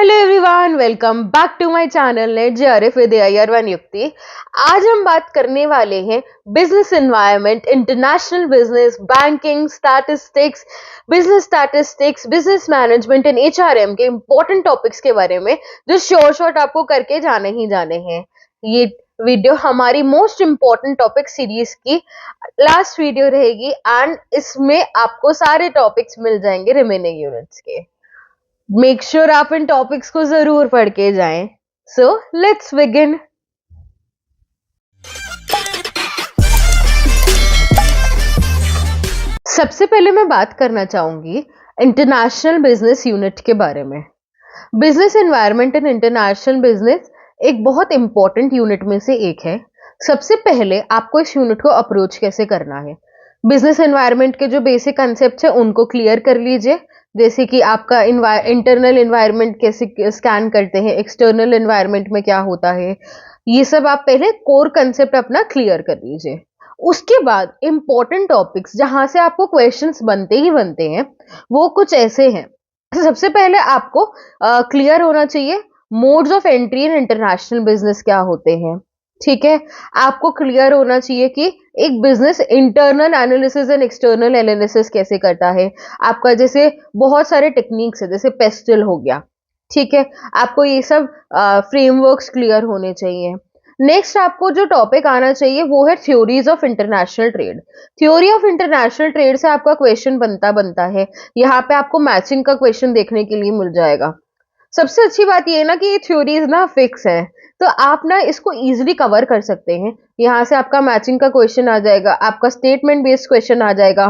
Hello everyone, welcome back to my channel NET JRF with Iyer Yukti. आज हम बात करने वाले हैं business environment, international business, banking, statistics, business management and HRM के इंपॉर्टेंट टॉपिक्स के बारे में, जो शॉर्ट आपको करके जाने ही जाने हैं। ये वीडियो हमारी मोस्ट इंपॉर्टेंट टॉपिक सीरीज की लास्ट वीडियो रहेगी एंड इसमें आपको सारे टॉपिक्स मिल जाएंगे रिमेनिंग यूनिट्स के। मेक श्योर आप इन टॉपिक्स को जरूर पढ़ के जाएं। So let's begin. सबसे पहले मैं बात करना चाहूंगी इंटरनेशनल बिजनेस यूनिट के बारे में। Business environment in international business एक बहुत इंपॉर्टेंट यूनिट में से एक है। सबसे पहले आपको इस यूनिट को अप्रोच कैसे करना है, बिजनेस एनवायरनमेंट के जो बेसिक कंसेप्ट है उनको क्लियर कर लीजिए, जैसे कि आपका इंटरनल एनवायरनमेंट कैसे स्कैन करते हैं, एक्सटर्नल एनवायरनमेंट में क्या होता है, ये सब आप पहले कोर कंसेप्ट अपना क्लियर कर लीजिए। उसके बाद इंपॉर्टेंट टॉपिक्स जहां से आपको क्वेश्चंस बनते ही बनते हैं वो कुछ ऐसे हैं। सबसे पहले आपको क्लियर होना चाहिए modes of entry in international business क्या होते हैं। ठीक है, आपको क्लियर होना चाहिए कि एक business internal analysis and external analysis कैसे करता है। आपका जैसे बहुत सारे टेक्निक्स है, जैसे पेस्टल हो गया। ठीक है, आपको ये सब फ्रेमवर्क्स क्लियर होने चाहिए। नेक्स्ट आपको जो टॉपिक आना चाहिए वो है theories of international trade. Theory of international trade से आपका क्वेश्चन बनता है। यहाँ पे आपको मैचिंग का क्वेश्चन देखने के लिए मिल जाएगा। सबसे अच्छी बात ये है ना कि ये थ्योरीज ना फिक्स है, तो आप ना इसको इजीली कवर कर सकते हैं। यहाँ से आपका मैचिंग का क्वेश्चन आ जाएगा, आपका स्टेटमेंट बेस्ड क्वेश्चन आ जाएगा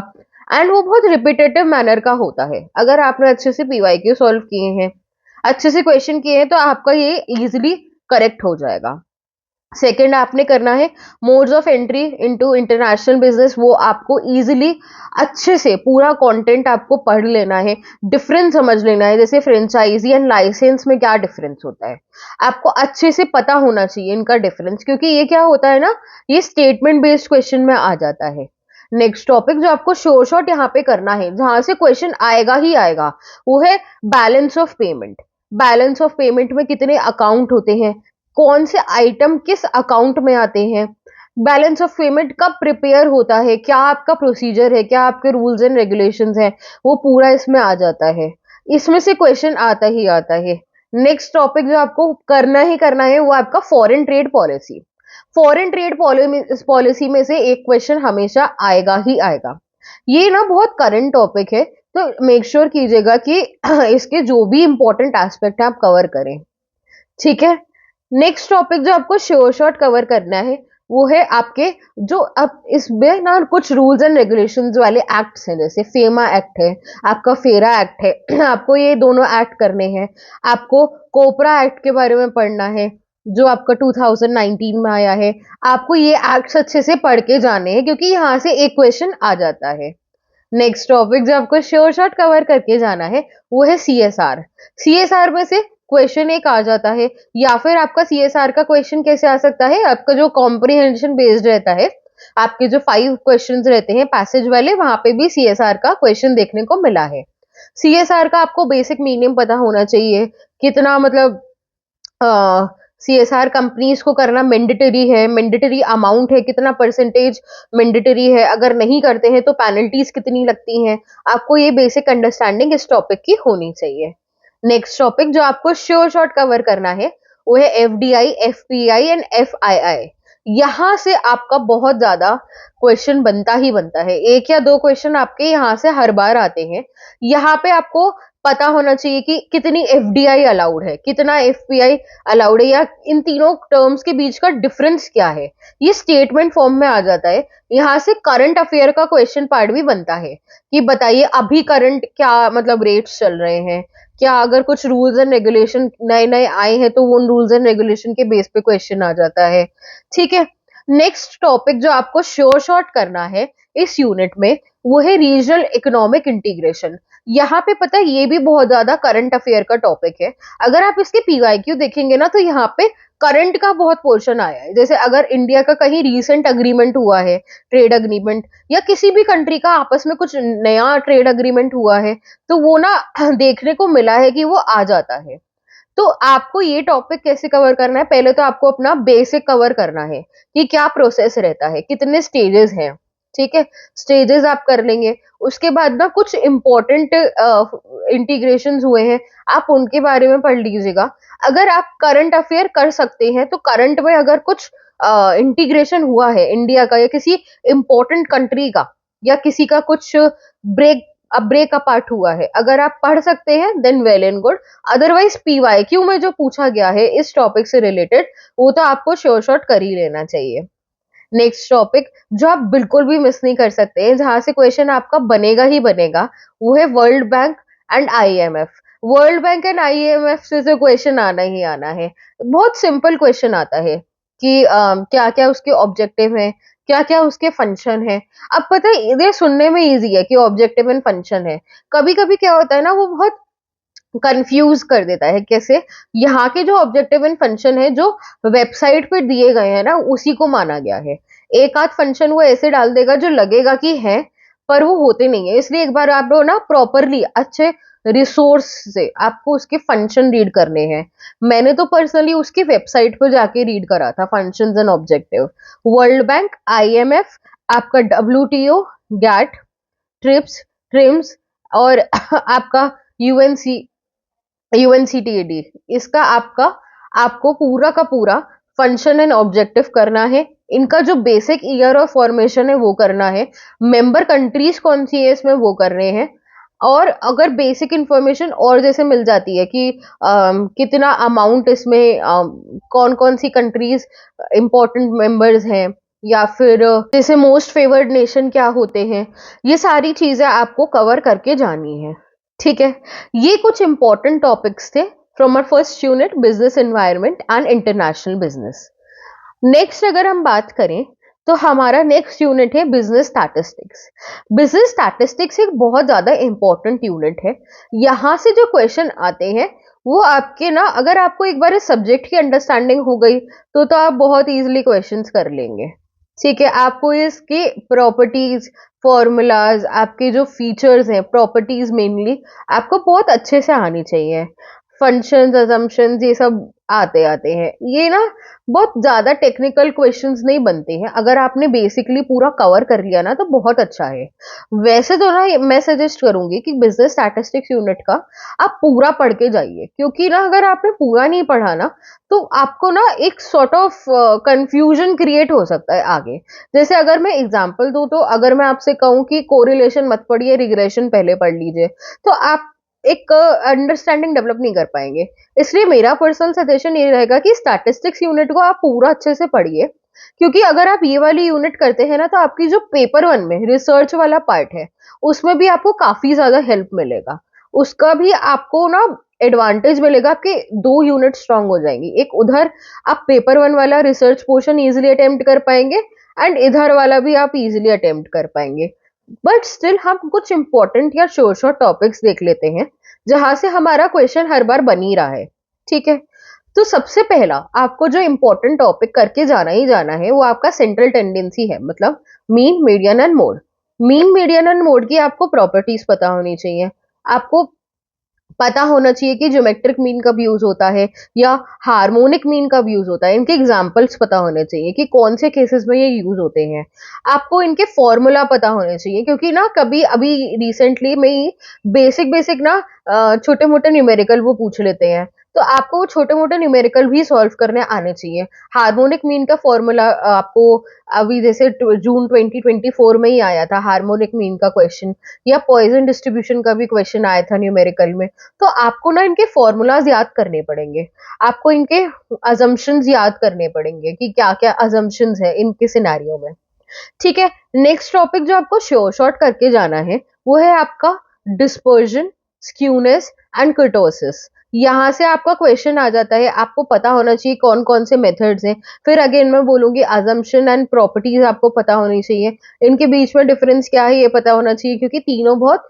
एंड वो बहुत रिपीटेटिव मैनर का होता है। अगर आपने अच्छे से पीवाईक्यू सॉल्व किए हैं, अच्छे से क्वेश्चन किए हैं, तो आपका ये इजीली करेक्ट हो जाएगा। सेकेंड आपने करना है modes of entry into international business. वो आपको इजीली अच्छे से पूरा कंटेंट आपको पढ़ लेना है, डिफरेंस समझ लेना है, जैसे फ्रेंचाइजी एंड लाइसेंस में क्या डिफरेंस होता है आपको अच्छे से पता होना चाहिए इनका डिफरेंस, क्योंकि ये क्या होता है ना, ये स्टेटमेंट बेस्ड क्वेश्चन में आ जाता है। नेक्स्ट टॉपिक जो आपको शॉर्ट यहाँ पे करना है, जहां से क्वेश्चन आएगा ही आएगा, वो है balance of payment. Balance of payment में कितने अकाउंट होते हैं, कौन से आइटम किस अकाउंट में आते हैं, बैलेंस ऑफ पेमेंट कब प्रिपेयर होता है, क्या आपका प्रोसीजर है, क्या आपके रूल्स एंड रेगुलेशंस हैं, वो पूरा इसमें आ जाता है। इसमें से क्वेश्चन आता ही आता है। नेक्स्ट टॉपिक जो आपको करना ही करना है वो आपका foreign trade policy. Foreign trade policy में से एक क्वेश्चन हमेशा आएगा ही आएगा। ये ना बहुत करंट टॉपिक है, तो मेक श्योर कीजिएगा कि इसके जो भी इंपॉर्टेंट एस्पेक्ट है आप कवर करें। ठीक है, नेक्स्ट टॉपिक जो आपको शॉर्ट कवर करना है वो है आपके जो अब इसमें ना कुछ रूल्स एंड रेगुलेशंस वाले एक्ट्स हैं, जैसे फेमा एक्ट है, आपका फेरा एक्ट है। आपको ये दोनों एक्ट करने हैं। आपको कोपरा एक्ट के बारे में पढ़ना है जो आपका 2019 में आया है। आपको ये एक्ट्स अच्छे से पढ़ के जाने हैं, क्योंकि यहाँ से एक क्वेश्चन आ जाता है। नेक्स्ट टॉपिक जो आपको शॉर्ट कवर करके जाना है वो है सीएसआर। सीएसआर में से क्वेश्चन एक आ जाता है, या फिर आपका सीएसआर का क्वेश्चन कैसे आ सकता है, आपका जो कॉम्प्रिहेंशन बेस्ड रहता है, आपके जो 5 क्वेश्चंस रहते हैं पैसेज वाले, वहां पे भी सीएसआर का क्वेश्चन देखने को मिला है। सीएसआर का आपको बेसिक मीनिंग पता होना चाहिए, कितना मतलब सीएसआर कंपनीज को करना मैंडेटरी है, मैंडेटरी अमाउंट है, कितना परसेंटेज मैंडेटरी है, अगर नहीं करते हैं तो पेनल्टीज कितनी लगती हैं। आपको ये बेसिक अंडरस्टैंडिंग इस टॉपिक की होनी चाहिए। नेक्स्ट टॉपिक जो आपको शॉर्ट कवर करना है वो है एफडीआई, एफपीआई एंड एफआईआई। यहां से आपका बहुत ज्यादा क्वेश्चन बनता ही बनता है, एक या दो क्वेश्चन आपके यहाँ से हर बार आते हैं। यहाँ पे आपको पता होना चाहिए कि कितनी एफडीआई अलाउड है, कितना एफपीआई अलाउड है, या इन तीनों टर्म्स के बीच का डिफरेंस क्या है, ये स्टेटमेंट फॉर्म में आ जाता है। यहाँ से करंट अफेयर का क्वेश्चन पार्ट भी बनता है कि बताइए अभी करंट क्या मतलब रेट्स चल रहे हैं, क्या अगर कुछ रूल्स एंड रेगुलेशन नए नए आए हैं तो उन रूल्स एंड रेगुलेशन के बेस पे क्वेश्चन आ जाता है। ठीक है, नेक्स्ट टॉपिक जो आपको शॉर्ट करना है इस यूनिट में वो है रीजनल इकोनॉमिक इंटीग्रेशन। यहाँ पे पता है ये भी बहुत ज्यादा करंट अफेयर का टॉपिक है। अगर आप इसके पीवाईक्यू देखेंगे ना तो यहाँ पे करंट का बहुत पोर्शन आया है। जैसे अगर इंडिया का कहीं रीसेंट अग्रीमेंट हुआ है, ट्रेड अग्रीमेंट, या किसी भी कंट्री का आपस में कुछ नया ट्रेड अग्रीमेंट हुआ है, तो वो ना देखने को मिला है कि वो आ जाता है। तो आपको ये टॉपिक कैसे कवर करना है, पहले तो आपको अपना बेसिक कवर करना है कि क्या प्रोसेस रहता है, कितने स्टेजेस हैं, ठीक है। स्टेजेस आप कर लेंगे, उसके बाद ना कुछ इंपॉर्टेंट इंटीग्रेशन हुए हैं, आप उनके बारे में पढ़ लीजिएगा। अगर आप करंट अफेयर कर सकते हैं तो करंट में अगर कुछ इंटीग्रेशन हुआ है इंडिया का या किसी इंपॉर्टेंट कंट्री का या किसी का कुछ ब्रेक अपार्ट हुआ है, अगर आप पढ़ सकते हैं then well and good. Otherwise PYQ में जो पूछा गया है इस टॉपिक से रिलेटेड वो तो आपको श्योर शॉट कर ही लेना चाहिए। नेक्स्ट टॉपिक जो आप बिल्कुल भी मिस नहीं कर सकते हैं, जहां से क्वेश्चन आपका बनेगा ही बनेगा, वो है world bank and IMF. World bank and IMF से जो क्वेश्चन आना ही आना है, बहुत सिंपल क्वेश्चन आता है कि क्या क्या उसके ऑब्जेक्टिव हैं, क्या क्या उसके फंक्शन है। अब पता है ये सुनने में इजी है कि ऑब्जेक्टिव एंड फंक्शन है, कभी कभी क्या होता है ना वो बहुत कंफ्यूज कर देता है। कैसे? यहाँ के जो ऑब्जेक्टिव एंड फंक्शन है जो वेबसाइट पे दिए गए हैं ना उसी को माना गया है। एक आध फंक्शन वो ऐसे डाल देगा जो लगेगा कि है पर वो होते नहीं है, इसलिए एक बार आप लोग ना प्रॉपरली अच्छे रिसोर्स से आपको उसके फंक्शन रीड करने हैं। मैंने तो पर्सनली उसकी वेबसाइट पर जाके रीड करा था functions and objective. World bank, IMF, आपका डब्ल्यूटीओ, गैट, ट्रिप्स, ट्रिम्स और आपका यूएनसी यूएनसीटीएडी, इसका आपको पूरा का पूरा फंक्शन एंड ऑब्जेक्टिव करना है। इनका जो बेसिक ईयर ऑफ फॉर्मेशन है वो करना है, मेंबर कंट्रीज कौन सी है इसमें वो कर रहे हैं। और अगर बेसिक इंफॉर्मेशन और जैसे मिल जाती है कि कितना अमाउंट इसमें कौन कौन सी कंट्रीज इंपॉर्टेंट मेंबर्स हैं, या फिर जैसे मोस्ट फेवर्ड नेशन क्या होते हैं, ये सारी चीजें आपको कवर करके जानी है, ठीक है। ये कुछ इंपॉर्टेंट टॉपिक्स थे from our first unit business environment and international business. Next अगर हम बात करें तो हमारा नेक्स्ट यूनिट है बिजनेस स्टैटिस्टिक्स। बिजनेस स्टैटिस्टिक्स एक बहुत ज्यादा इंपॉर्टेंट यूनिट है। यहाँ से जो क्वेश्चन आते हैं वो आपके ना, अगर आपको एक बार इस सब्जेक्ट की अंडरस्टैंडिंग हो गई तो आप बहुत इजीली क्वेश्चंस कर लेंगे, ठीक है। आपको इसके प्रॉपर्टीज, फॉर्मूलाज, आपके जो फीचर्स हैं, प्रॉपर्टीज मेनली आपको बहुत अच्छे से आनी चाहिए। फंक्शंस, अजम्पशंस, ये सब आते आते हैं। ये ना बहुत ज्यादा टेक्निकल क्वेश्चंस नहीं बनते हैं, अगर आपने बेसिकली पूरा कवर कर लिया ना तो बहुत अच्छा है। वैसे तो ना मैं सजेस्ट करूंगी कि बिजनेस स्टैटिस्टिक्स यूनिट का आप पूरा पढ़ के जाइए, क्योंकि ना अगर आपने पूरा नहीं पढ़ा ना तो आपको ना एक सॉर्ट ऑफ कंफ्यूजन क्रिएट हो सकता है आगे। जैसे अगर मैं एग्जांपल दूं, तो अगर मैं आपसे कहूं कि कोरिलेशन मत पढ़िए, रिग्रेशन पहले पढ़ लीजिए, तो आप एक अंडरस्टैंडिंग डेवलप नहीं कर पाएंगे। इसलिए मेरा पर्सनल सजेशन ये रहेगा कि स्टैटिस्टिक्स यूनिट को आप पूरा अच्छे से पढ़िए, क्योंकि अगर आप ये वाली यूनिट करते हैं ना तो आपकी जो पेपर वन में रिसर्च वाला पार्ट है उसमें भी आपको काफी ज्यादा हेल्प मिलेगा। उसका भी आपको ना एडवांटेज मिलेगा, आपके दो यूनिट स्ट्रांग हो जाएंगी। एक उधर आप पेपर वन वाला रिसर्च पोर्शन इजिली अटेम्प्ट कर पाएंगे एंड इधर वाला भी आप इजिली अटेम्प्ट कर पाएंगे। बट स्टिल हम कुछ इंपॉर्टेंट या शॉर्ट शॉर्ट टॉपिक्स देख लेते हैं जहां से हमारा क्वेश्चन हर बार बन ही रहा है, ठीक है। तो सबसे पहला आपको जो इंपॉर्टेंट टॉपिक करके जाना ही जाना है वो आपका सेंट्रल टेंडेंसी है, मतलब mean, median and mode. Mean, median and mode की आपको प्रॉपर्टीज पता होनी चाहिए। आपको पता होना चाहिए कि ज्योमेट्रिक मीन कब यूज होता है या हार्मोनिक मीन कब यूज होता है, इनके एग्जांपल्स पता होने चाहिए कि कौन से केसेस में ये यूज होते हैं। आपको इनके फॉर्मूला पता होने चाहिए, क्योंकि ना कभी अभी रिसेंटली में ही बेसिक बेसिक ना छोटे मोटे न्यूमेरिकल वो पूछ लेते हैं, तो आपको वो छोटे मोटे न्यूमेरिकल भी सॉल्व करने आने चाहिए। हार्मोनिक मीन का फॉर्मूला आपको अभी जैसे जून 2024 में ही आया था हार्मोनिक मीन का क्वेश्चन, या पॉइजन डिस्ट्रीब्यूशन का भी क्वेश्चन आया था न्यूमेरिकल में। तो आपको ना इनके फॉर्मूलाज याद करने पड़ेंगे, आपको इनके अजम्पशंस याद करने पड़ेंगे कि क्या क्या अजम्पशंस है इनके सिनेरियो में, ठीक है। नेक्स्ट टॉपिक जो आपको श्योर शॉर्ट करके जाना है वो है आपका डिस्पर्जन, स्क्यूनेस एंड कर्टोसिस। यहां से आपका क्वेश्चन आ जाता है, आपको पता होना चाहिए कौन कौन से मेथड्स हैं। फिर अगेन मैं बोलूंगी अजम्पशन एंड प्रॉपर्टीज आपको पता होनी चाहिए, इनके बीच में डिफरेंस क्या है ये पता होना चाहिए, क्योंकि तीनों बहुत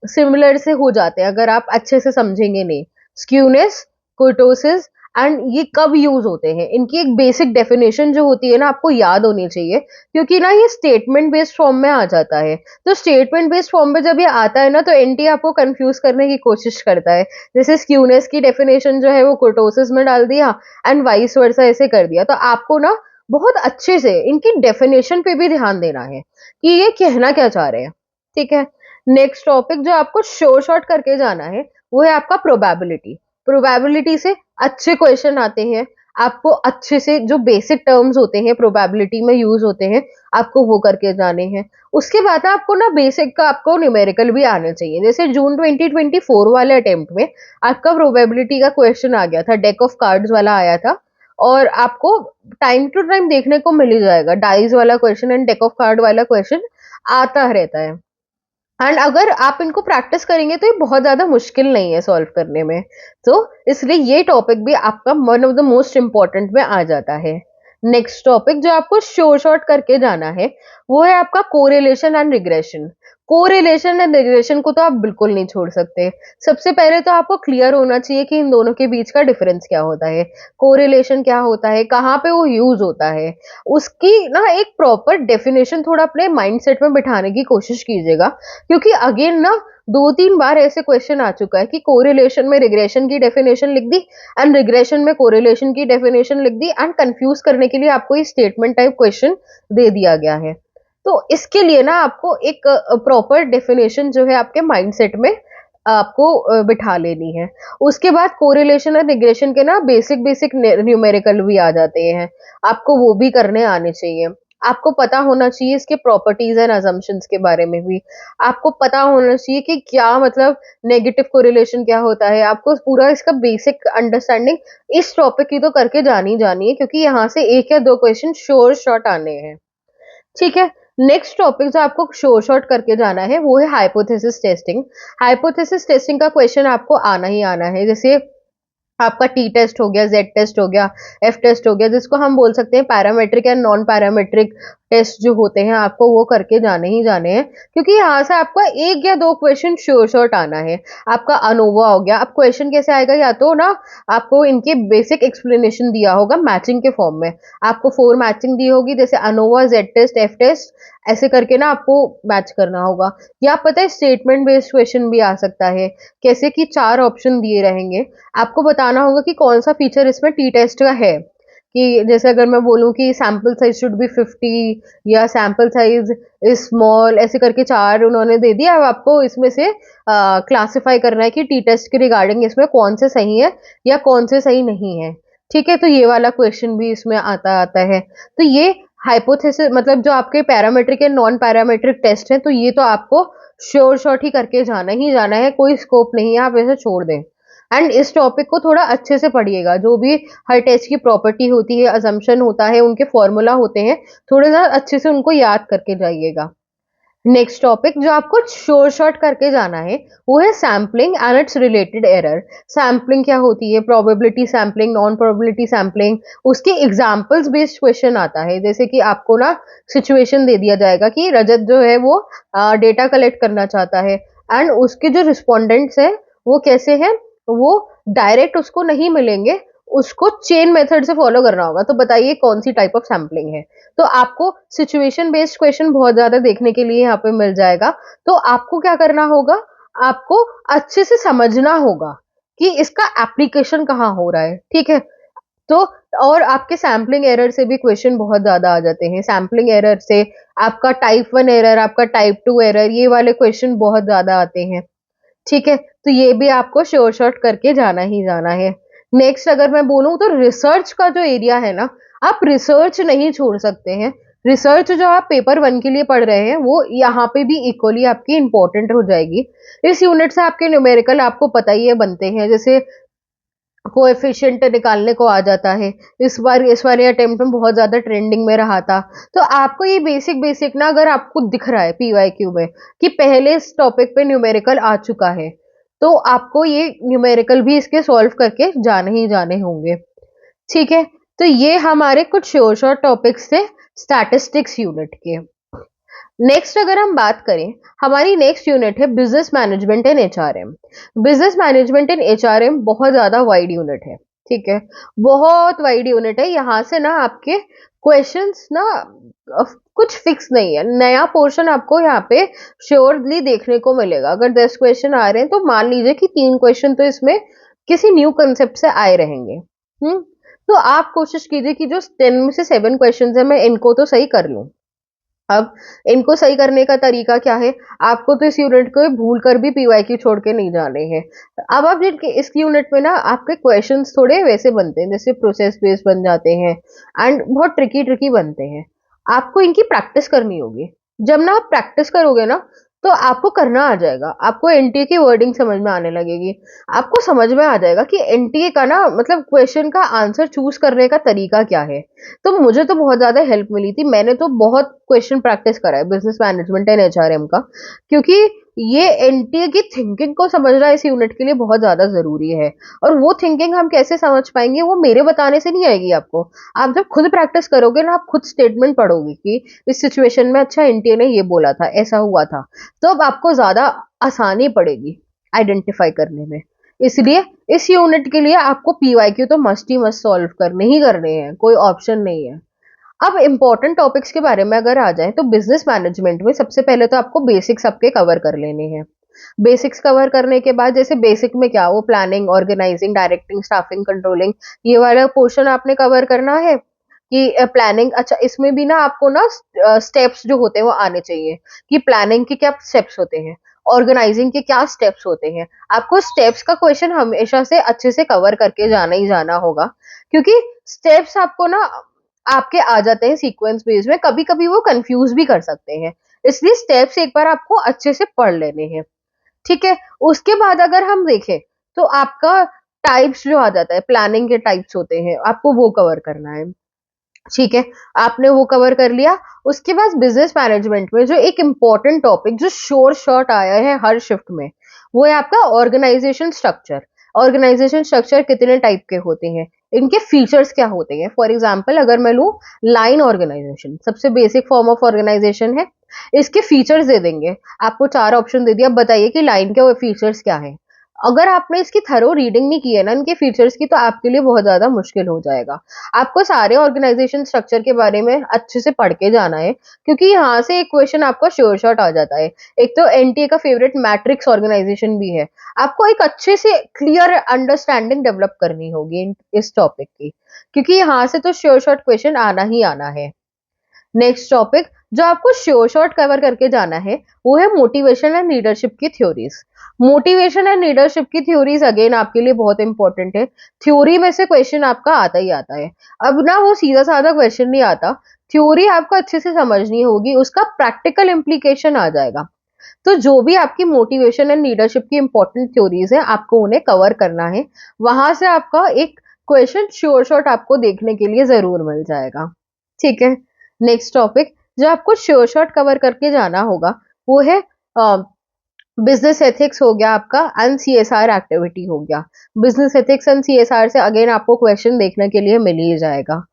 सिमिलर से हो जाते हैं अगर आप अच्छे से समझेंगे नहीं। स्क्यूनेस, कर्टोसिस एंड ये कब यूज होते हैं, इनकी एक बेसिक डेफिनेशन जो होती है ना आपको याद होनी चाहिए, क्योंकि ना ये स्टेटमेंट बेस्ड फॉर्म में आ जाता है। तो स्टेटमेंट बेस्ड फॉर्म में जब ये आता है ना तो एनटी आपको कंफ्यूज करने की कोशिश करता है। जैसे स्क्यूनेस की डेफिनेशन जो है वो कुर्टोसिस में डाल दिया एंड वाइस वर्सा ऐसे कर दिया। तो आपको ना बहुत अच्छे से इनकी डेफिनेशन पे भी ध्यान देना है कि ये कहना क्या चाह रहे हैं। ठीक है, नेक्स्ट टॉपिक जो आपको शॉर्ट करके जाना है वो है आपका प्रोबेबिलिटी। प्रोबेबिलिटी से अच्छे क्वेश्चन आते हैं, आपको अच्छे से जो बेसिक टर्म्स होते हैं प्रोबेबिलिटी में यूज होते हैं आपको वो करके जाने हैं। उसके बाद आपको ना बेसिक का आपको न्यूमेरिकल भी आने चाहिए। जैसे जून 2024 वाले अटेम्प्ट में आपका प्रोबेबिलिटी का क्वेश्चन आ गया था, डेक ऑफ कार्ड्स वाला आया था, और आपको टाइम टू टाइम देखने को मिल ही जाएगा, डाइज वाला question and deck of card वाला क्वेश्चन आता रहता है। एंड अगर आप इनको प्रैक्टिस करेंगे तो ये बहुत ज्यादा मुश्किल नहीं है सॉल्व करने में। तो इसलिए ये टॉपिक भी आपका one of the most important में आ जाता है। नेक्स्ट टॉपिक जो आपको शॉर्ट करके जाना है वो है आपका correlation and regression. Correlation and regression को तो आप बिल्कुल नहीं छोड़ सकते। सबसे पहले तो आपको क्लियर होना चाहिए कि इन दोनों के बीच का डिफरेंस क्या होता है, कोरिलेशन क्या होता है, कहाँ पे वो यूज होता है, उसकी ना एक प्रॉपर डेफिनेशन थोड़ा अपने माइंडसेट में बिठाने की कोशिश कीजिएगा। क्योंकि अगेन ना 2-3 बार ऐसे क्वेश्चन आ चुका है कि कोरिलेशन में रिग्रेशन की डेफिनेशन लिख दी एंड रिग्रेशन में कोरिलेशन की डेफिनेशन लिख दी एंड कंफ्यूज करने के लिए आपको ये स्टेटमेंट टाइप क्वेश्चन दे दिया गया है। तो इसके लिए ना आपको एक प्रॉपर डेफिनेशन जो है आपके माइंडसेट में आपको बिठा लेनी है। उसके बाद कोरिलेशन और रिग्रेशन के ना बेसिक बेसिक न्यूमेरिकल भी आ जाते हैं, आपको वो भी करने आने चाहिए। आपको पता होना चाहिए इसके प्रॉपर्टीज एंड अजम्पशंस के बारे में भी। आपको पता होना चाहिए कि क्या मतलब नेगेटिव कोरिलेशन क्या होता है। आपको पूरा इसका बेसिक अंडरस्टैंडिंग इस टॉपिक की तो करके जानी है, क्योंकि यहाँ से एक या दो क्वेश्चन श्योर शॉट आने हैं। ठीक है, नेक्स्ट टॉपिक जो आपको शॉर्ट करके जाना है वो है हाइपोथेसिस टेस्टिंग। हाइपोथेसिस टेस्टिंग का क्वेश्चन आपको आना ही आना है। जैसे आपका टी टेस्ट हो गया, जेड टेस्ट हो गया, एफ टेस्ट हो गया, जिसको हम बोल सकते हैं parametric and non parametric test जो होते हैं, आपको वो करके जाने ही जाने हैं, क्योंकि यहाँ से आपका एक या दो क्वेश्चन श्योर आना है। आपका अनोवा हो गया। अब क्वेश्चन कैसे आएगा, या तो ना आपको इनके बेसिक एक्सप्लेनेशन दिया होगा मैचिंग के फॉर्म में, आपको 4 मैचिंग दी होगी, जैसे ANOVA, Z test, F test, ऐसे करके ना आपको मैच करना होगा। या पता है स्टेटमेंट बेस्ड क्वेश्चन भी आ सकता है, कैसे कि 4 ऑप्शन दिए रहेंगे, आपको बताना होगा कि कौन सा फीचर इसमें टी टेस्ट का है। कि जैसे अगर मैं बोलूं कि सैंपल साइज शुड बी 50 या सैंपल साइज इज स्मॉल, ऐसे करके 4 उन्होंने दे दिया। अब आपको इसमें से क्लासिफाई करना है कि टी टेस्ट के रिगार्डिंग इसमें कौन से सही है या कौन से सही नहीं है। ठीक है, तो ये वाला क्वेश्चन भी इसमें आता आता है। तो ये हाइपोथेसिस मतलब जो आपके parametric and non parametric test है, तो ये तो आपको श्योर शॉट ही करके जाना ही जाना है, कोई स्कोप नहीं है आप ऐसे छोड़ दें। एंड इस टॉपिक को थोड़ा अच्छे से पढ़िएगा, जो भी हर टेस्ट की प्रॉपर्टी होती है, अजम्पशन होता है, उनके फॉर्मूला होते हैं, थोड़े सा अच्छे से उनको याद करके जाइएगा। नेक्स्ट टॉपिक जो आपको शॉर्ट करके जाना है वो है sampling and it's related error. Sampling क्या होती है, probability sampling, non probability sampling, उसके एग्जांपल्स बेस्ड क्वेश्चन आता है। जैसे कि आपको ना सिचुएशन दे दिया जाएगा कि रजत जो है वो डेटा कलेक्ट करना चाहता है एंड उसके जो रिस्पोंडेंट्स हैं वो कैसे हैं, वो डायरेक्ट उसको नहीं मिलेंगे, उसको चेन मेथड से फॉलो करना होगा। तो बताइए कौन सी टाइप ऑफ सैम्पलिंग है। तो आपको सिचुएशन बेस्ड क्वेश्चन बहुत ज्यादा देखने के लिए यहाँ पे मिल जाएगा। तो आपको क्या करना होगा, आपको अच्छे से समझना होगा कि इसका एप्लीकेशन कहाँ हो रहा है। ठीक है, तो और आपके सैम्पलिंग एरर से भी क्वेश्चन बहुत ज्यादा आ जाते हैं। सैम्पलिंग एरर से आपका टाइप 1 एरर, आपका टाइप 2 एरर, ये वाले क्वेश्चन बहुत ज्यादा आते हैं। ठीक है, तो ये भी आपको शॉर्ट करके जाना ही जाना है। नेक्स्ट अगर मैं बोलूं तो रिसर्च का जो एरिया है ना, आप रिसर्च नहीं छोड़ सकते हैं। रिसर्च जो आप पेपर 1 के लिए पढ़ रहे हैं वो यहाँ पे भी इक्वली आपकी इंपॉर्टेंट हो जाएगी। इस यूनिट से आपके न्यूमेरिकल आपको पता ही है बनते हैं, जैसे कोएफिशिएंट निकालने को आ जाता है। इस वाले अटेम्प्ट में बहुत ज्यादा ट्रेंडिंग में रहा था। तो आपको ये बेसिक बेसिक ना अगर आपको दिख रहा है पीवाईक्यू में कि पहले इस टॉपिक पे न्यूमेरिकल आ चुका है, तो आपको ये न्यूमेरिकल भी इसके सॉल्व करके जाने ही जाने होंगे। ठीक है, तो ये हमारे कुछ शॉर्ट टॉपिक्स थे स्टैटिस्टिक्स यूनिट के। नेक्स्ट अगर हम बात करें, हमारी नेक्स्ट यूनिट है business management and HRM. Business management and HRM बहुत ज्यादा वाइड यूनिट है। ठीक है, बहुत वाइड यूनिट है। यहाँ से ना आपके क्वेश्चंस ना कुछ फिक्स नहीं है। नया पोर्शन आपको यहाँ पे श्योरली देखने को मिलेगा। अगर 10 क्वेश्चन आ रहे हैं तो मान लीजिए कि 3 क्वेश्चन तो इसमें किसी न्यू कंसेप्ट से आए रहेंगे। तो आप कोशिश कीजिए कि जो 10 में से 7 क्वेश्चन है मैं इनको तो सही कर लूं। अब इनको सही करने का तरीका क्या है? आपको तो इस यूनिट को भूल कर भी पीवाईक्यू छोड़ के नहीं जाने हैं। अब आप जिनके इस यूनिट में ना आपके क्वेश्चंस थोड़े वैसे बनते हैं, जैसे प्रोसेस बेस्ड बन जाते हैं एंड बहुत ट्रिकी ट्रिकी बनते हैं। आपको इनकी प्रैक्टिस करनी होगी। जब ना आप प्रैक्टिस करोगे ना तो आपको करना आ जाएगा। आपको एनटीए की वर्डिंग समझ में आने लगेगी। आपको समझ में आ जाएगा कि एनटीए का ना मतलब क्वेश्चन का आंसर चूज करने का तरीका क्या है। तो मुझे तो बहुत ज्यादा हेल्प मिली थी। मैंने तो बहुत क्वेश्चन प्रैक्टिस करा है बिजनेस मैनेजमेंट एंड एचआरएम का, क्योंकि ये एनटीए की थिंकिंग को समझना इस यूनिट के लिए बहुत ज्यादा जरूरी है। और वो थिंकिंग हम कैसे समझ पाएंगे, वो मेरे बताने से नहीं आएगी आपको। आप जब खुद प्रैक्टिस करोगे ना, आप खुद स्टेटमेंट पढ़ोगे कि इस सिचुएशन में अच्छा एनटीए ने ये बोला था, ऐसा हुआ था, तो अब आपको ज्यादा आसानी पड़ेगी आइडेंटिफाई करने में। इसलिए इस यूनिट के लिए आपको पीवाईक्यू तो मस्ट ही मस्ट सॉल्व करने ही करने हैं, कोई ऑप्शन नहीं है। अब इंपॉर्टेंट टॉपिक्स के बारे में अगर आ जाए तो बिजनेस मैनेजमेंट में सबसे पहले तो आपको बेसिक्स आपके कवर कर लेने हैं। बेसिक्स कवर करने के बाद जैसे बेसिक में क्या, वो planning, organising, directing, staffing, controlling, ये वाला पोर्शन आपने कवर करना है कि प्लानिंग। अच्छा, इसमें भी ना आपको ना स्टेप्स जो होते हैं वो आने चाहिए कि प्लानिंग के क्या स्टेप्स होते हैं, ऑर्गेनाइजिंग के क्या स्टेप्स होते हैं। आपको स्टेप्स का क्वेश्चन हमेशा से अच्छे से कवर करके जाना ही जाना होगा, क्योंकि स्टेप्स आपको ना आपके आ जाते हैं सीक्वेंस बेस में, कभी कभी वो कंफ्यूज भी कर सकते हैं। इसलिए स्टेप्स एक बार आपको अच्छे से पढ़ लेने हैं। ठीक है, उसके बाद अगर हम देखें तो आपका टाइप्स जो आ जाता है, प्लानिंग के टाइप्स होते हैं, आपको वो कवर करना है। ठीक है, आपने वो कवर कर लिया। उसके बाद बिजनेस मैनेजमेंट में जो एक इम्पॉर्टेंट टॉपिक जो शोर शॉर्ट आया है हर शिफ्ट में, वो है आपका ऑर्गेनाइजेशन स्ट्रक्चर। ऑर्गेनाइजेशन स्ट्रक्चर कितने टाइप के होते हैं, इनके फीचर्स क्या होते हैं। फॉर एग्जाम्पल अगर मैं लूँ लाइन ऑर्गेनाइजेशन, सबसे बेसिक फॉर्म ऑफ ऑर्गेनाइजेशन है। इसके फीचर्स दे देंगे, आपको 4 ऑप्शन दे दिया, बताइए कि लाइन के फीचर्स क्या है। अगर आपने इसकी थरो रीडिंग नहीं की है ना इनके फीचर्स की, तो आपके लिए बहुत ज्यादा मुश्किल हो जाएगा। आपको सारे ऑर्गेनाइजेशन स्ट्रक्चर के बारे में अच्छे से पढ़ के जाना है, क्योंकि यहाँ से एक क्वेश्चन आपका श्योर शॉट आ जाता है। एक तो एनटीए का फेवरेट मैट्रिक्स ऑर्गेनाइजेशन भी है। आपको एक अच्छे से क्लियर अंडरस्टैंडिंग डेवलप करनी होगी इस टॉपिक की, क्योंकि यहाँ से तो श्योर शॉट क्वेश्चन आना ही आना है। नेक्स्ट टॉपिक जो आपको श्योर शॉर्ट कवर करके जाना है, वो है मोटिवेशन एंड लीडरशिप की थ्योरीज। मोटिवेशन एंड लीडरशिप की थ्योरीज अगेन आपके लिए बहुत इंपॉर्टेंट है। थ्योरी में से क्वेश्चन आपका आता ही आता है। अब ना वो सीधा साधा क्वेश्चन नहीं आता, थ्योरी आपको अच्छे से समझनी होगी, उसका प्रैक्टिकल इम्प्लीकेशन आ जाएगा। तो जो भी आपकी मोटिवेशन एंड लीडरशिप की इंपॉर्टेंट थ्योरीज है, आपको उन्हें कवर करना है। वहां से आपका एक क्वेश्चन श्योर शॉट आपको देखने के लिए जरूर मिल जाएगा। ठीक है, नेक्स्ट टॉपिक जो आपको श्योर शॉट कवर करके जाना होगा, वो है बिजनेस एथिक्स हो गया आपका, एंड सीएसआर एक्टिविटी हो गया। बिजनेस एथिक्स एंड सीएसआर से अगेन आपको क्वेश्चन देखने के लिए मिल ही जाएगा।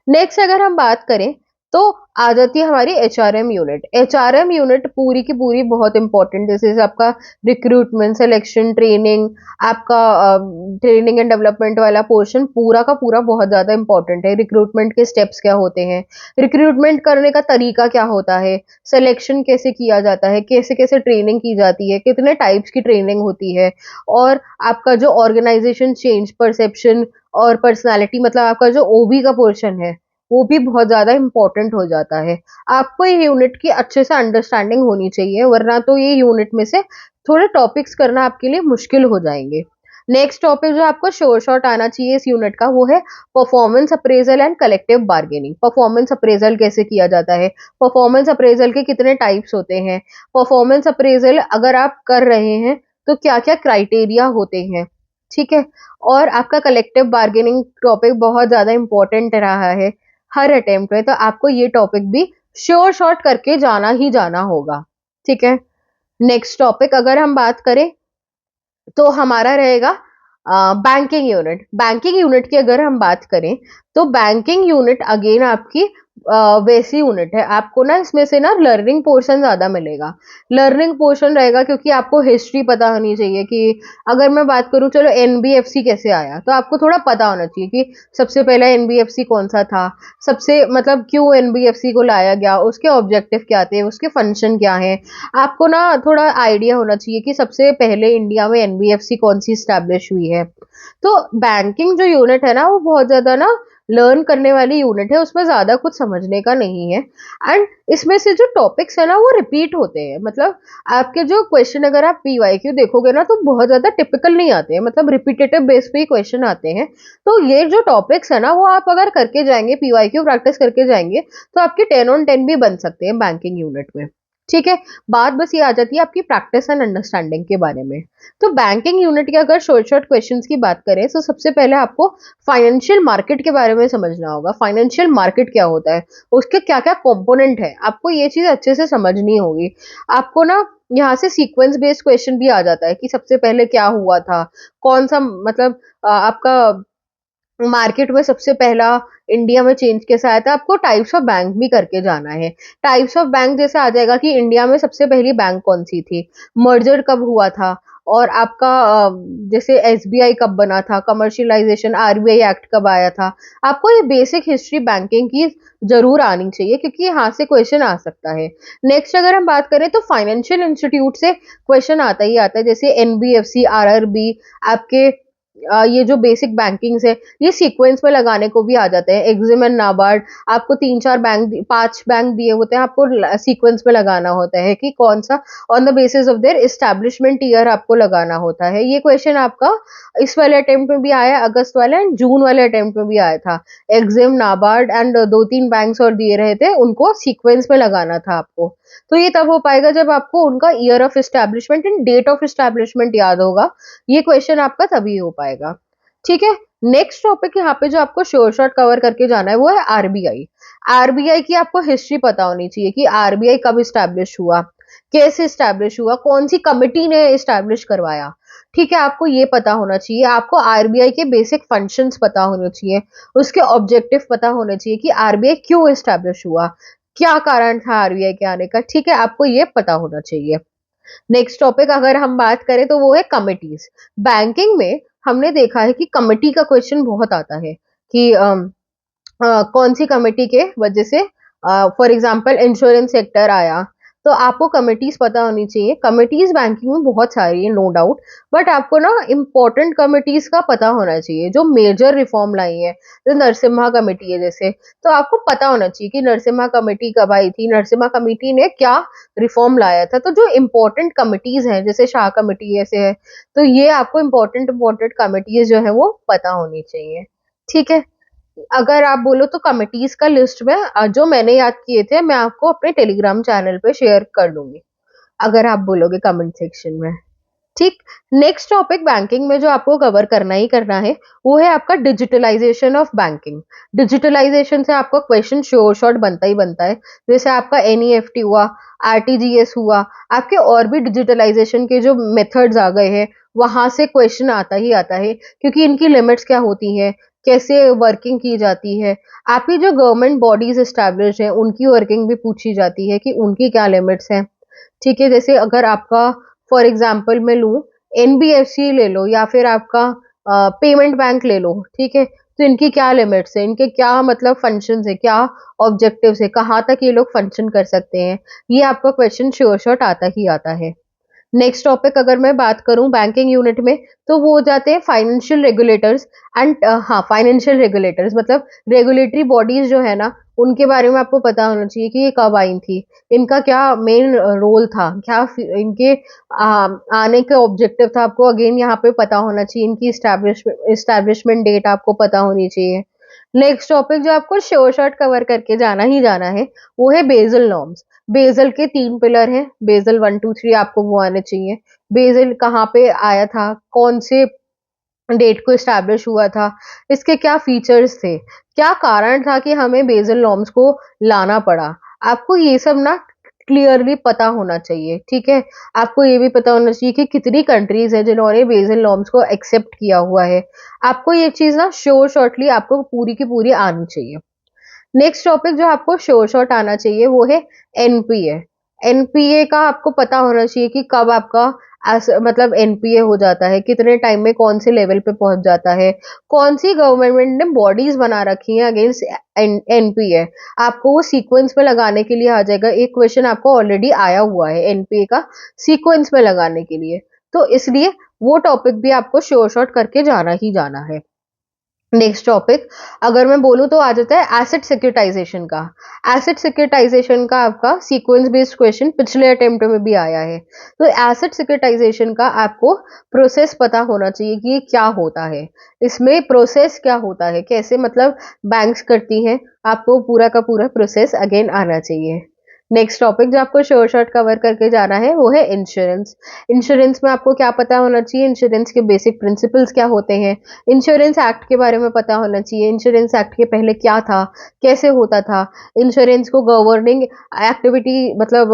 नेक्स्ट अगर हम बात करें तो आ जाती है हमारी एचआरएम यूनिट। एचआरएम यूनिट पूरी की पूरी बहुत इंपॉर्टेंट, जैसे आपका रिक्रूटमेंट, सिलेक्शन, ट्रेनिंग, आपका ट्रेनिंग एंड डेवलपमेंट वाला पोर्शन पूरा का पूरा बहुत ज्यादा इंपॉर्टेंट है। रिक्रूटमेंट के स्टेप्स क्या होते हैं, रिक्रूटमेंट करने का तरीका क्या होता है, सिलेक्शन कैसे किया जाता है, कैसे कैसे ट्रेनिंग की जाती है, कितने टाइप्स की ट्रेनिंग होती है, और आपका जो ऑर्गेनाइजेशन चेंज, परसेप्शन और पर्सनालिटी, मतलब आपका जो ओबी का पोर्शन है, वो भी बहुत ज्यादा इंपॉर्टेंट हो जाता है। आपको ये यूनिट की अच्छे से अंडरस्टैंडिंग होनी चाहिए, वरना तो ये यूनिट में से थोड़े टॉपिक्स करना आपके लिए मुश्किल हो जाएंगे। नेक्स्ट टॉपिक जो आपको शोर शॉर्ट आना चाहिए इस यूनिट का, वो है performance appraisal and collective bargaining. Performance appraisal कैसे किया जाता है, परफॉर्मेंस अप्रेजल के कितने टाइप्स होते हैं, परफॉर्मेंस अप्रेजल अगर आप कर रहे हैं तो क्या क्या क्राइटेरिया होते हैं। ठीक है, और आपका कलेक्टिव बार्गेनिंग टॉपिक बहुत ज्यादा इंपॉर्टेंट रहा है हर अटेम्प्ट में, तो आपको ये टॉपिक भी श्योर शॉर्ट करके जाना ही जाना होगा। ठीक है, नेक्स्ट टॉपिक अगर हम बात करें तो हमारा रहेगा बैंकिंग यूनिट। बैंकिंग यूनिट की अगर हम बात करें तो बैंकिंग यूनिट अगेन आपकी वैसी यूनिट है। आपको ना इसमें से ना लर्निंग पोर्शन ज्यादा मिलेगा। लर्निंग पोर्शन रहेगा क्योंकि आपको हिस्ट्री पता होनी चाहिए कि अगर मैं बात करूं, चलो एनबीएफसी कैसे आया, तो आपको थोड़ा पता होना चाहिए कि सबसे पहला एनबीएफसी कौन सा था, सबसे मतलब क्यों एनबीएफसी को लाया गया, उसके ऑब्जेक्टिव क्या थे, उसके फंक्शन क्या है। आपको ना थोड़ा आइडिया होना चाहिए कि सबसे पहले इंडिया में एनबीएफसी कौन सी स्टैब्लिश हुई है। तो बैंकिंग जो यूनिट है ना, वो बहुत ज्यादा ना लर्न करने वाली यूनिट है, उसमें ज्यादा कुछ समझने का नहीं है। एंड इसमें से जो टॉपिक्स है ना, वो रिपीट होते हैं। मतलब आपके जो क्वेश्चन, अगर आप पीवाईक्यू देखोगे ना, तो बहुत ज्यादा टिपिकल नहीं आते हैं, मतलब रिपीटेटिव बेस पे ही क्वेश्चन आते हैं। तो ये जो टॉपिक्स है ना, वो आप अगर करके जाएंगे, पीवाईक्यू प्रैक्टिस करके जाएंगे, तो आपके 10 on 10 भी बन सकते हैं बैंकिंग यूनिट में। ठीक है। बात बस ये आ जाती है आपकी प्रैक्टिस एंड अंडरस्टैंडिंग के बारे में। तो बैंकिंग यूनिट के अगर शॉर्ट शॉर्ट क्वेश्चंस की बात करें, तो सबसे पहले आपको फाइनेंशियल मार्केट के बारे में समझना होगा। फाइनेंशियल मार्केट क्या होता है, उसके क्या क्या कंपोनेंट है, आपको ये चीज अच्छे से समझनी होगी। आपको ना यहाँ से सीक्वेंस बेस्ड क्वेश्चन भी आ जाता है कि सबसे पहले क्या हुआ था, कौन सा मतलब आपका मार्केट में सबसे पहला इंडिया में चेंज कैसा आया था। आपको टाइप्स ऑफ बैंक भी करके जाना है। टाइप्स ऑफ बैंक जैसे आ जाएगा कि इंडिया में सबसे पहली बैंक कौन सी थी, मर्जर कब हुआ था, और आपका जैसे एसबीआई कब बना था, कमर्शियलाइजेशन आरबीआई एक्ट कब आया था। आपको ये बेसिक हिस्ट्री बैंकिंग की जरूर आनी चाहिए, क्योंकि यहाँ से क्वेश्चन आ सकता है। नेक्स्ट अगर हम बात करें, तो फाइनेंशियल इंस्टीट्यूट से क्वेश्चन आता ही आता है, जैसे एनबीएफसी, आरआरबी, आपके ये जो बेसिक बैंकिंग्स है, ये सीक्वेंस में लगाने को भी आ जाते हैं। एग्जिम एंड नाबार्ड, आपको 5 बैंक दिए होते हैं, आपको सीक्वेंस में लगाना होता है कि कौन सा, on the basis of their establishment year आपको लगाना होता है। ये क्वेश्चन आपका इस वाले अटेम्प्ट में भी आया, अगस्त वाले एंड जून वाले अटेम्प्ट में भी आया था। एग्जिम, नाबार्ड एंड 2-3 बैंक्स और दिए रहे थे, उनको सीक्वेंस में लगाना था आपको। तो ये तब हो पाएगा जब आपको उनका year of establishment and date of establishment याद होगा। ये क्वेश्चन आपका तभी हो पाएगा। ठीक है। नेक्स्ट टॉपिक यहाँ पे जो आपको शोर शॉर्ट कवर करके जाना है, वो है आरबीआई। आरबीआई की आपको हिस्ट्री पता होनी चाहिए कि आरबीआई कब स्टैब्लिश हुआ, कैसे स्टैब्लिश हुआ, कौन सी कमिटी ने स्टैब्लिश करवाया। ठीक है, आपको ये पता होना चाहिए। आपको आरबीआई के बेसिक फंक्शंस पता होने चाहिए, उसके ऑब्जेक्टिव पता होने चाहिए कि आरबीआई क्यों स्टैब्लिश हुआ, क्या कारण था आरबीआई के आने का। ठीक है, आपको ये पता होना चाहिए। नेक्स्ट टॉपिक अगर हम बात करें, तो वो है कमिटीज। बैंकिंग में हमने देखा है कि कमिटी का क्वेश्चन बहुत आता है कि कौन सी कमेटी के वजह से, फॉर एग्जांपल इंश्योरेंस सेक्टर आया, तो आपको कमिटीज पता होनी चाहिए। कमिटीज बैंकिंग में बहुत सारी है, नो डाउट, बट आपको ना इंपॉर्टेंट कमिटीज का पता होना चाहिए जो मेजर रिफॉर्म लाई है। जो नरसिम्हा कमेटी है जैसे, तो आपको पता होना चाहिए कि नरसिम्हा कमेटी कब आई थी, नरसिम्हा कमेटी ने क्या रिफॉर्म लाया था। तो जो इंपॉर्टेंट कमिटीज हैं, जैसे शाह कमेटी ऐसे है, तो ये आपको इंपॉर्टेंट इंपॉर्टेंट कमिटीज जो है वो पता होनी चाहिए। ठीक है। अगर आप बोलो तो कमिटीज का लिस्ट में जो मैंने याद किए थे, मैं आपको अपने टेलीग्राम चैनल पे शेयर कर दूंगी, अगर आप बोलोगे कमेंट सेक्शन में। ठीक। नेक्स्ट टॉपिक बैंकिंग में जो आपको कवर करना ही करना है, वो है आपका डिजिटलाइजेशन ऑफ बैंकिंग। डिजिटलाइजेशन से आपका क्वेश्चन श्योर शॉर्ट बनता ही बनता है। जैसे आपका एनईएफटी हुआ, आरटीजीएस हुआ, आपके और भी डिजिटलाइजेशन के जो मेथड्स आ गए हैं, वहां से क्वेश्चन आता ही आता है, क्योंकि इनकी लिमिट्स क्या होती है, कैसे वर्किंग की जाती है। आपकी जो गवर्नमेंट बॉडीज एस्टैब्लिश है, उनकी वर्किंग भी पूछी जाती है कि उनकी क्या लिमिट्स हैं। ठीक है। जैसे अगर आपका फॉर एग्जाम्पल मैं लूँ, एनबीएफसी ले लो या फिर आपका पेमेंट बैंक ले लो, ठीक है, तो इनकी क्या लिमिट्स है, इनके क्या मतलब फंक्शंस है, क्या ऑब्जेक्टिव्स है, कहाँ तक ये लोग फंक्शन कर सकते हैं, ये आपका क्वेश्चन श्योर शॉट आता ही आता है। नेक्स्ट टॉपिक अगर मैं बात करूं बैंकिंग यूनिट में, तो वो हो जाते हैं फाइनेंशियल रेगुलेटर्स एंड, हाँ, फाइनेंशियल रेगुलेटर्स मतलब रेगुलेटरी बॉडीज जो है ना, उनके बारे में आपको पता होना चाहिए कि ये कब आई थी, इनका क्या मेन रोल था, क्या इनके आने का ऑब्जेक्टिव था, आपको अगेन यहाँ पे पता होना चाहिए। इनकी इस्टेब्लिशमेंट डेट आपको पता होनी चाहिए। नेक्स्ट टॉपिक जो आपको श्योर शॉट कवर करके जाना ही जाना है, वो है बेसल नॉर्म्स। बेसल के 3 पिलर हैं, बेसल 1 2 3 आपको वो आने चाहिए। बेसल कहाँ पे आया था, कौन से डेट को एस्टैब्लिश हुआ था, इसके क्या फीचर्स थे, क्या कारण था कि हमें बेसल नॉर्म्स को लाना पड़ा। आपको ये सब ना क्लियरली पता होना चाहिए। ठीक है। आपको ये भी पता होना चाहिए कि कितनी कंट्रीज है जिन्होंने बेसल नॉर्म्स को एक्सेप्ट किया हुआ है। आपको ये चीज ना श्योर शॉर्टली आपको पूरी की पूरी आनी चाहिए। नेक्स्ट टॉपिक जो आपको श्योर शॉट आना चाहिए वो है एनपीए। एनपीए का आपको पता होना चाहिए कि कब आपका मतलब एनपीए हो जाता है, कितने टाइम में कौन से लेवल पे पहुंच जाता है, कौन सी गवर्नमेंट ने बॉडीज बना रखी हैं अगेंस्ट एनपीए। आपको वो सीक्वेंस में लगाने के लिए आ जाएगा, एक क्वेश्चन आपको ऑलरेडी आया हुआ है एनपीए का सीक्वेंस में लगाने के लिए, तो इसलिए वो टॉपिक भी आपको श्योर शॉट करके जाना ही जाना है। नेक्स्ट टॉपिक अगर मैं बोलूं तो आ जाता है एसेट सिक्योरिटाइजेशन का। एसेट सिक्योरिटाइजेशन का आपका सीक्वेंस बेस्ड क्वेश्चन पिछले अटेम्प्ट में भी आया है। तो एसेट सिक्योरिटाइजेशन का आपको प्रोसेस पता होना चाहिए कि ये क्या होता है, इसमें प्रोसेस क्या होता है, कैसे मतलब बैंक्स करती हैं, आपको पूरा का पूरा प्रोसेस अगेन आना चाहिए। नेक्स्ट टॉपिक जो आपको श्योर शॉट कवर करके जाना है वो है इंश्योरेंस। इंश्योरेंस में आपको क्या पता होना चाहिए, इंश्योरेंस के बेसिक प्रिंसिपल्स क्या होते हैं, इंश्योरेंस एक्ट के बारे में पता होना चाहिए, इंश्योरेंस एक्ट के पहले क्या था, कैसे होता था, इंश्योरेंस को गवर्निंग एक्टिविटी मतलब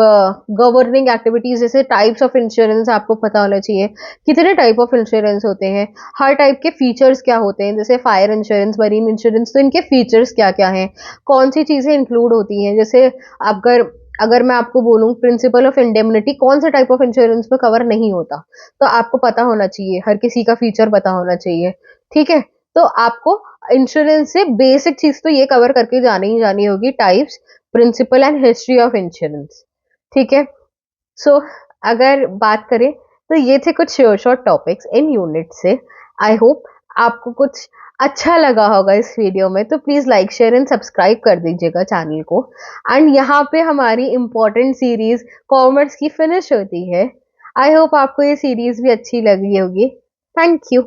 गवर्निंग एक्टिविटीज जैसे टाइप्स ऑफ इंश्योरेंस आपको पता होना चाहिए, कितने टाइप ऑफ इंश्योरेंस होते हैं, हर टाइप के फीचर्स क्या होते हैं, जैसे फायर इंश्योरेंस, मरीन इंश्योरेंस, तो इनके फीचर्स क्या क्या हैं, कौन सी चीजें इंक्लूड होती हैं। जैसे अगर अगर मैं आपको बोलूं प्रिंसिपल ऑफ इंडेमनिटी कौन से टाइप ऑफ इंश्योरेंस में कवर नहीं होता, तो आपको पता होना चाहिए, हर किसी का फीचर पता होना चाहिए। ठीक है, तो आपको इंश्योरेंस से बेसिक चीज तो ये कवर करके जानी ही जानी होगी, types, principle and history of insurance. ठीक है, सो अगर बात करें तो ये थे कुछ sure short topics in unit से। आई होप आपको कुछ अच्छा लगा होगा इस वीडियो में, तो please like share and subscribe कर दीजिएगा चैनल को। एंड यहाँ पे हमारी इंपॉर्टेंट सीरीज कॉमर्स की फिनिश होती है। आई होप आपको ये सीरीज भी अच्छी लगी होगी। Thank you.